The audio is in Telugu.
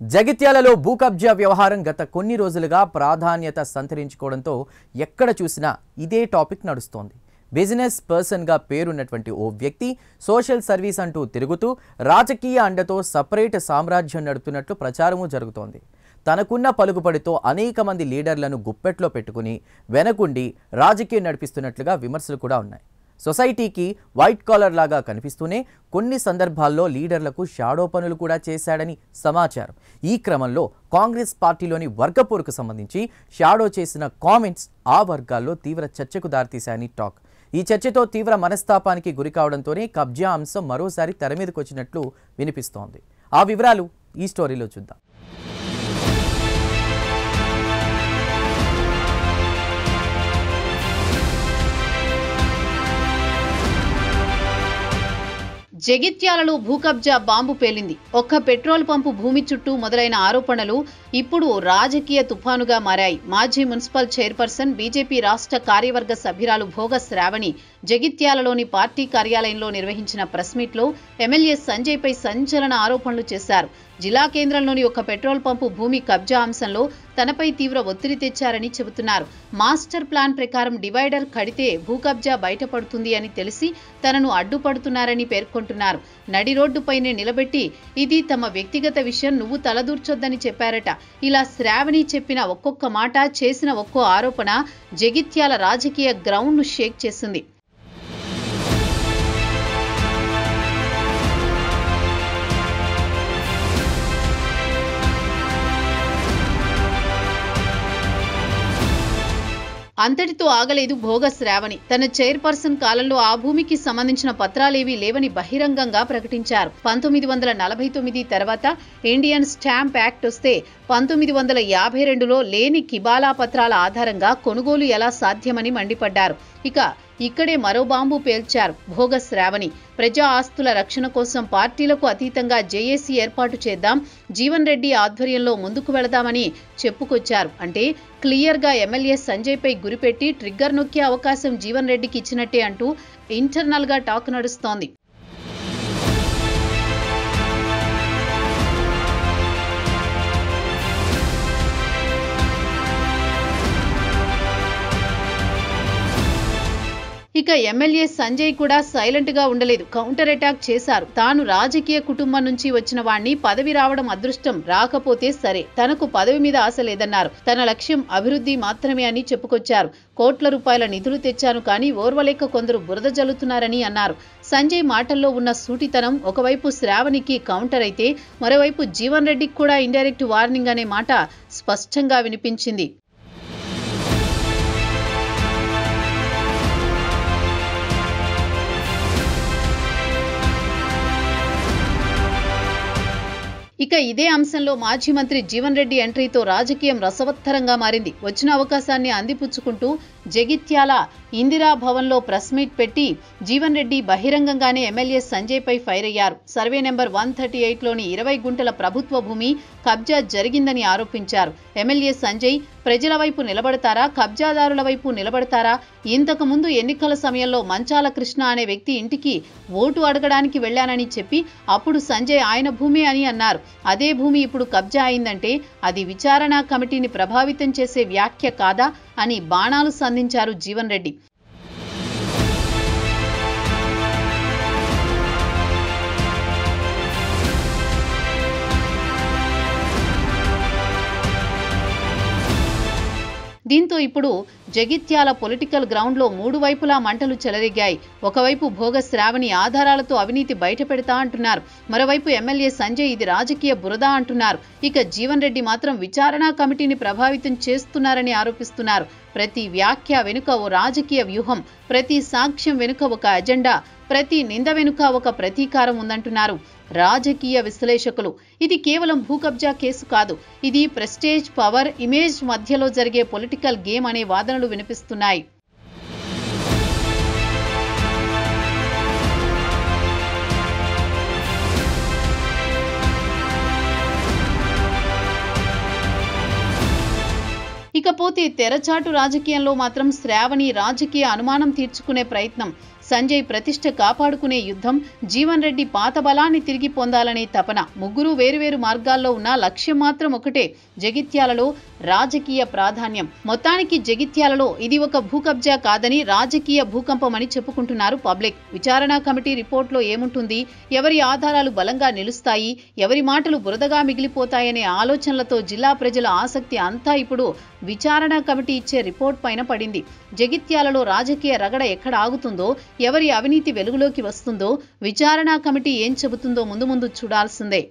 జగిత్యాలలో భూ కబ్జా వ్యవహారం గత కొన్ని రోజులుగా ప్రాధాన్యత సంతరించుకోవడంతో ఎక్కడ చూసినా ఇదే టాపిక్ నడుస్తోంది. బిజినెస్ పర్సన్గా పేరున్నటువంటి ఓ వ్యక్తి సోషల్ సర్వీస్ అంటూ తిరుగుతూ రాజకీయ అండతో సపరేట్ సామ్రాజ్యం నడుపుతున్నట్లు ప్రచారము జరుగుతోంది. తనకున్న పలుకుబడితో అనేక మంది లీడర్లను గుప్పెట్లో పెట్టుకుని వెనకుండి రాజకీయం నడిపిస్తున్నట్లుగా విమర్శలు కూడా ఉన్నాయి. సొసైటీకి వైట్ కాలర్ లాగా కనిపిస్తూనే కొన్ని సందర్భాల్లో లీడర్లకు షాడో పనులు కూడా చేశాడని సమాచారం. ఈ క్రమంలో కాంగ్రెస్ పార్టీలోని వర్గపోరుకు సంబంధించి షాడో చేసిన కామెంట్స్ ఆ వర్గాల్లో తీవ్ర చర్చకు దారితీశాయని టాక్. ఈ చర్చతో తీవ్ర మనస్తాపానికి గురి కావడంతోనే కబ్జా అంశం మరోసారి తెర మీదకు వచ్చినట్లు వినిపిస్తోంది. ఆ వివరాలు ఈ స్టోరీలో చూద్దాం. జగిత్యాలలో భూ కబ్జా బాంబు పేలింది. ఒక్క పెట్రోల్ పంపు భూమి చుట్టూ మొదలైన ఆరోపణలు ఇప్పుడు రాజకీయ తుఫానుగా మారాయి. మాజీ మున్సిపల్ చైర్పర్సన్, బీజేపీ రాష్ట్ర కార్యవర్గ సభ్యురాలు భోగ శ్రావణి జగిత్యాలలోని పార్టీ కార్యాలయంలో నిర్వహించిన ప్రెస్ మీట్లో ఎమ్మెల్యే సంజయ్పై సంచలన ఆరోపణలు చేశారు. జిల్లా కేంద్రంలోని ఒక పెట్రోల్ పంపు భూమి కబ్జా అంశంలో తనపై తీవ్ర ఒత్తిడి తెచ్చారని చెబుతున్నారు. మాస్టర్ ప్లాన్ ప్రకారం డివైడర్ కడితే భూ కబ్జా బయటపడుతుంది అని తెలిసి తనను అడ్డుపడుతున్నారని పేర్కొంటున్నారు. నడి రోడ్డుపైనే నిలబెట్టి ఇది తమ వ్యక్తిగత విషయం, నువ్వు తలదూర్చొద్దని చెప్పారట. ఇలా శ్రావణి చెప్పిన ఒక్కొక్క మాట, చేసిన ఒక్కో ఆరోపణ జగిత్యాల రాజకీయ గ్రౌండ్ను షేక్ చేసింది. అంతటితో ఆగలేదు భోగ శ్రావణి. తన చైర్పర్సన్ కాలంలో ఆ భూమికి సంబంధించిన పత్రాలేవీ లేవని బహిరంగంగా ప్రకటించారు. 1949 తర్వాత ఇండియన్ స్టాంప్ యాక్ట్ వస్తే 1952లో లేని కిబాలా పత్రాల ఆధారంగా కొనుగోలు ఎలా సాధ్యమని మండిపడ్డారు. ఇక్కడే మరో బాంబు పేల్చారు భోగ శ్రావణి. ప్రజా ఆస్తుల రక్షణ కోసం పార్టీలకు అతీతంగా జేఏసీ ఏర్పాటు చేద్దాం, జీవన్ రెడ్డి ఆధ్వర్యంలో ముందుకు వెళదామని చెప్పుకొచ్చారు. అంటే క్లియర్గా ఎమ్మెల్యే సంజయ్పై గురిపెట్టి ట్రిగ్గర్ నొక్కే అవకాశం జీవన్ రెడ్డికి ఇచ్చినట్టే అంటూ ఇంటర్నల్గా టాక్ నడుస్తోంది. ఎమ్మెల్యే సంజయ్ కూడా సైలెంట్ గా ఉండలేదు. కౌంటర్ అటాక్ చేశారు. తాను రాజకీయ కుటుంబం నుంచి వచ్చిన వాణ్ణి, పదవి రావడం అదృష్టం, రాకపోతే సరే, తనకు పదవి మీద ఆశ లేదన్నారు. తన లక్ష్యం అభివృద్ధి మాత్రమే అని చెప్పుకొచ్చారు. కోట్ల రూపాయల నిధులు తెచ్చాను, కానీ ఓర్వలేక కొందరు బురద జల్లుతున్నారని అన్నారు. సంజయ్ మాటల్లో ఉన్న సూటితనం ఒకవైపు శ్రావణికి కౌంటర్ అయితే, మరోవైపు జీవన్ రెడ్డికి కూడా ఇండైరెక్ట్ వార్నింగ్ అనే మాట స్పష్టంగా వినిపించింది. ఇదే అంశంలో మాజీ మంత్రి జీవన్ రెడ్డి ఎంట్రీతో రాజకీయం రసవత్తరంగా మారింది. వచ్చిన అవకాశాన్ని అందిపుచ్చుకుంటూ జగిత్యాల ఇందిరా భవన్లో ప్రెస్ మీట్ పెట్టి జీవన్ రెడ్డి బహిరంగంగానే ఎమ్మెల్యే సంజయ్పై ఫైర్ అయ్యారు. సర్వే నెంబర్ 138లోని 20 గుంటల ప్రభుత్వ భూమి కబ్జా జరిగిందని ఆరోపించారు. ఎమ్మెల్యే సంజయ్ ప్రజల వైపు నిలబడతారా, కబ్జాదారుల వైపు నిలబడతారా? ఇంతకు ముందు ఎన్నికల సమయంలో మంచాల కృష్ణ అనే వ్యక్తి ఇంటికి ఓటు అడగడానికి వెళ్లానని చెప్పి అప్పుడు సంజయ్ ఆయన భూమి అని అన్నారు. అదే భూమి ఇప్పుడు కబ్జా అయిందంటే అది విచారణ కమిటీని ప్రభావితం చేసే వ్యాఖ్య కాదా అని బాణాలు సంధించారు జీవన్ రెడ్డి. దీంతో ఇప్పుడు జగిత్యాల పొలిటికల్ గ్రౌండ్లో మూడు వైపులా మంటలు చెలరేగాయి. ఒకవైపు భోగ శ్రావణి ఆధారాలతో అవినీతి బయట పెడతా అంటున్నారు. మరోవైపు ఎమ్మెల్యే సంజయ్ ఇది రాజకీయ బురద అంటున్నారు. జీవన్ రెడ్డి మాత్రం విచారణ కమిటీని ప్రభావితం చేస్తున్నారని ఆరోపిస్తున్నారు. ప్రతి వ్యాఖ్య వెనుక ఓ రాజకీయ వ్యూహం, ప్రతి సాక్ష్యం వెనుక ఒక అజెండా, ప్రతి నింద వెనుక ఒక ప్రతీకారం ఉందంటున్నారు రాజకీయ విశ్లేషకులు. ఇది కేవలం భూ కబ్జా కేసు కాదు, ఇది ప్రెస్టేజ్, పవర్, ఇమేజ్ మధ్యలో జరిగే పొలిటికల్ గేమ్ అనే వాదనలు వినిపిస్తున్నాయి. ఇకపోతే తెరచాటు రాజకీయంలో మాత్రం శ్రావణి రాజకీయ అనుమానం తీర్చుకునే ప్రయత్నం. సంజయ్ ప్రతిష్ఠ కాపాడుకునే యుద్ధం, జీవన్ రెడ్డి పాత బలాన్ని తిరిగి పొందాలనే తపన. ముగ్గురు వేరువేరు మార్గాల్లో ఉన్న లక్ష్యం మాత్రం ఒకటే, జగిత్యాలలో రాజకీయ ప్రాధాన్యం. మొత్తానికి జగిత్యాలలో ఇది ఒక భూకబ్జా కాదని రాజకీయ భూకంపమని చెప్పుకుంటున్నారు పబ్లిక్. విచారణ కమిటీ రిపోర్ట్లో ఏముంటుంది, ఎవరి ఆధారాలు బలంగా నిలుస్తాయి, ఎవరి మాటలు బురదగా మిగిలిపోతాయనే ఆలోచనలతో జిల్లా ప్రజల ఆసక్తి అంతా ఇప్పుడు విచారణ కమిటీ ఇచ్చే రిపోర్ట్ పైన పడింది. జగిత్యాలలో రాజకీయ రగడ ఎక్కడ ఆగుతుందో, ఎవరి అవినీతి వెలుగులోకి వస్తుందో, విచారణ కమిటీ ఏం చెబుతుందో ముందు ముందు చూడాల్సిందే.